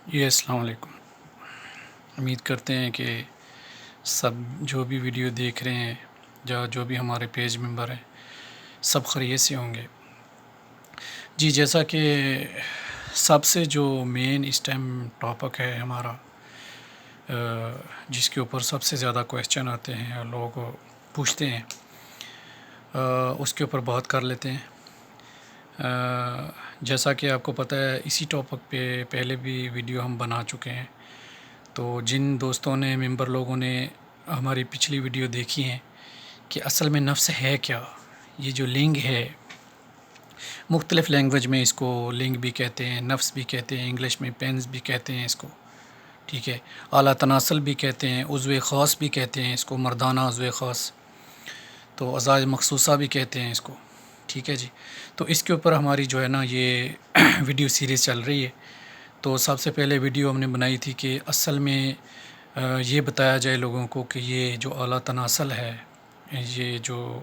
جی السلام علیکم۔ امید کرتے ہیں کہ سب جو بھی ویڈیو دیکھ رہے ہیں یا جو بھی ہمارے پیج ممبر ہیں سب خیریت سے ہوں گے۔ جی جیسا کہ سب سے جو مین اس ٹائم ٹاپک ہے ہمارا، جس کے اوپر سب سے زیادہ کویسچن آتے ہیں اور لوگ پوچھتے ہیں، اس کے اوپر بات کر لیتے ہیں۔ جیسا کہ آپ کو پتہ ہے اسی ٹاپک پہ پہلے بھی ویڈیو ہم بنا چکے ہیں، تو جن دوستوں نے ممبر لوگوں نے ہماری پچھلی ویڈیو دیکھی ہیں کہ اصل میں نفس ہے کیا، یہ جو لنگ ہے مختلف لینگویج میں اس کو لنگ بھی کہتے ہیں، نفس بھی کہتے ہیں، انگلش میں پینز بھی کہتے ہیں اس کو، ٹھیک ہے، اعلیٰ تناسل بھی کہتے ہیں، عضو خاص بھی کہتے ہیں اس کو، مردانہ عضو خاص، تو اعضاء مخصوصہ بھی کہتے ہیں اس کو، ٹھیک ہے جی۔ تو اس کے اوپر ہماری جو ہے نا یہ ویڈیو سیریز چل رہی ہے۔ تو سب سے پہلے ویڈیو ہم نے بنائی تھی کہ اصل میں یہ بتایا جائے لوگوں کو کہ یہ جو اعلیٰ تناسل ہے، یہ جو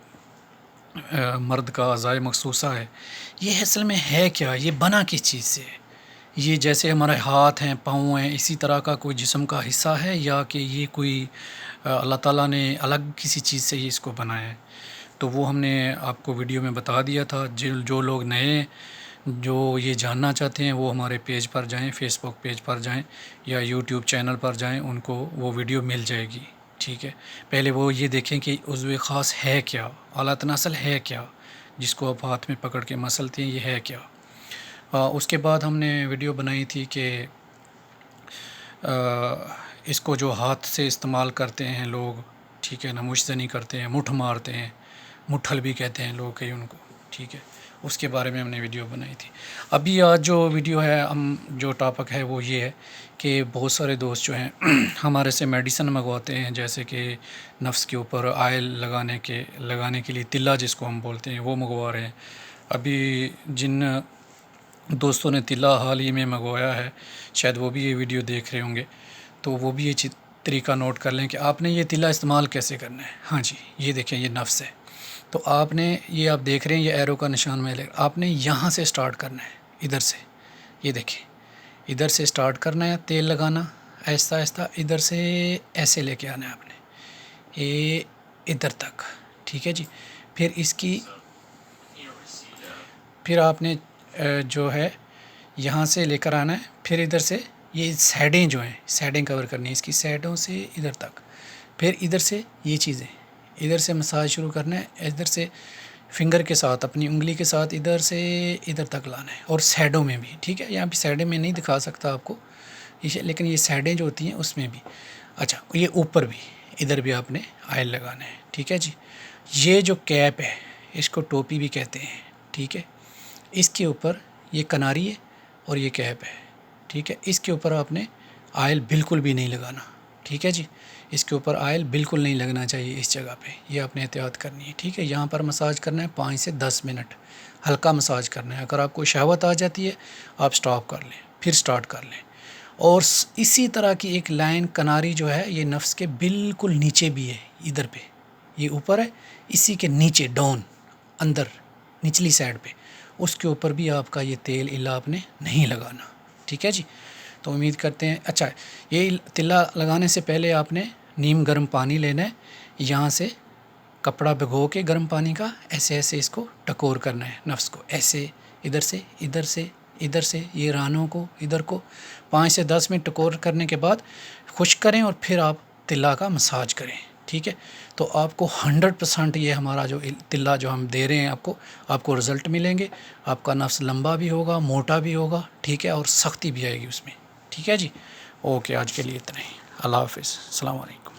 مرد کا اعضاء مخصوصہ ہے، یہ اصل میں ہے کیا، یہ بنا کس چیز سے ہے؟ یہ جیسے ہمارے ہاتھ ہیں، پاؤں ہیں، اسی طرح کا کوئی جسم کا حصہ ہے، یا کہ یہ کوئی اللہ تعالیٰ نے الگ کسی چیز سے ہی اس کو بنایا ہے؟ تو وہ ہم نے آپ کو ویڈیو میں بتا دیا تھا۔ جو لوگ نئے ہیں، جو یہ جاننا چاہتے ہیں، وہ ہمارے پیج پر جائیں، فیس بک پیج پر جائیں یا یوٹیوب چینل پر جائیں، ان کو وہ ویڈیو مل جائے گی، ٹھیک ہے۔ پہلے وہ یہ دیکھیں کہ عضو خاص ہے کیا، اعلیٰ تناسل ہے کیا، جس کو آپ ہاتھ میں پکڑ کے مسلتے ہیں، یہ ہے کیا۔ اس کے بعد ہم نے ویڈیو بنائی تھی کہ اس کو جو ہاتھ سے استعمال کرتے ہیں لوگ، ٹھیک ہے، نموش زنی کرتے ہیں، مٹھ مارتے ہیں، مٹھل بھی کہتے ہیں لوگ کئی ان کو، ٹھیک ہے، اس کے بارے میں ہم نے ویڈیو بنائی تھی۔ ابھی آج جو ویڈیو ہے، ہم جو ٹاپک ہے وہ یہ ہے کہ بہت سارے دوست جو ہیں ہمارے سے میڈیسن منگواتے ہیں، جیسے کہ نفس کے اوپر آئل لگانے کے لیے تلا جس کو ہم بولتے ہیں، وہ منگوا رہے ہیں۔ ابھی جن دوستوں نے تلا حال ہی میں منگوایا ہے، شاید وہ بھی یہ ویڈیو دیکھ رہے ہوں گے، تو وہ بھی یہ طریقہ نوٹ کر لیں کہ آپ نے یہ تلا استعمال کیسے کرنا ہے۔ ہاں جی، یہ دیکھیں، یہ نفس ہے، تو آپ نے یہ آپ دیکھ رہے ہیں، یہ ایرو کا نشان میں آپ نے یہاں سے سٹارٹ کرنا ہے، ادھر سے، یہ دیکھیں، ادھر سے سٹارٹ کرنا ہے، تیل لگانا آہستہ آہستہ، ادھر سے ایسے لے کے آنا ہے آپ نے، یہ ادھر تک، ٹھیک ہے جی۔ پھر اس کی پھر آپ نے جو ہے یہاں سے لے کر آنا ہے، پھر ادھر سے یہ سائڈیں جو ہیں، سائڈیں کور کرنی ہے اس کی، سائڈوں سے ادھر تک، پھر ادھر سے یہ چیزیں ادھر سے مساج شروع کرنا ہے، ادھر سے فنگر کے ساتھ، اپنی انگلی کے ساتھ ادھر سے ادھر تک لانا ہے، اور سائڈوں میں بھی، ٹھیک ہے، یہاں پہ سائڈیں میں نہیں دکھا سکتا آپ کو، لیکن یہ سائڈیں جو ہوتی ہیں اس میں بھی، اچھا، یہ اوپر بھی، ادھر بھی آپ نے آئل لگانا ہے، ٹھیک ہے جی۔ یہ جو کیپ ہے، اس کو ٹوپی بھی کہتے ہیں، ٹھیک ہے، اس کے اوپر یہ کناری ہے اور یہ کیپ ہے، ٹھیک ہے، اس کے اوپر آپ نے آئل بالکل بھی نہیں لگانا، ٹھیک ہے جی، اس کے اوپر آئل بالکل نہیں لگنا چاہیے اس جگہ پہ، یہ آپ نے احتیاط کرنی ہے، ٹھیک ہے۔ یہاں پر مساج کرنا ہے 5 سے 10 منٹ، ہلکا مساج کرنا ہے، اگر آپ کو شہوت آ جاتی ہے آپ سٹاپ کر لیں، پھر سٹارٹ کر لیں، اور اسی طرح کی ایک لائن کناری جو ہے یہ نفس کے بالکل نیچے بھی ہے، ادھر پہ، یہ اوپر ہے، اسی کے نیچے ڈاؤن، اندر نچلی سائڈ پہ، اس کے اوپر بھی آپ کا یہ تیل الا آپ نے نہیں لگانا، ٹھیک ہے جی۔ تو امید کرتے ہیں، اچھا، یہ تلا لگانے سے پہلے آپ نے نیم گرم پانی لینا ہے، یہاں سے کپڑا بھگو کے گرم پانی کا ایسے ایسے اس کو ٹکور کرنا ہے، نفس کو ایسے، ادھر سے ادھر سے ادھر سے، یہ رانوں کو ادھر کو 5 سے 10 منٹ ٹکور کرنے کے بعد خشک کریں، اور پھر آپ تلا کا مساج کریں، ٹھیک ہے۔ تو آپ کو 100% یہ ہمارا جو تلا جو ہم دے رہے ہیں آپ کو رزلٹ ملیں گے، آپ کا نفس لمبا بھی ہوگا، موٹا بھی ہوگا، ٹھیک ہے، اور سختی بھی آئے گی اس میں، ٹھیک ہے جی۔ اوکے، آج کے لیے اتنا ہی، اللہ حافظ، السلام علیکم۔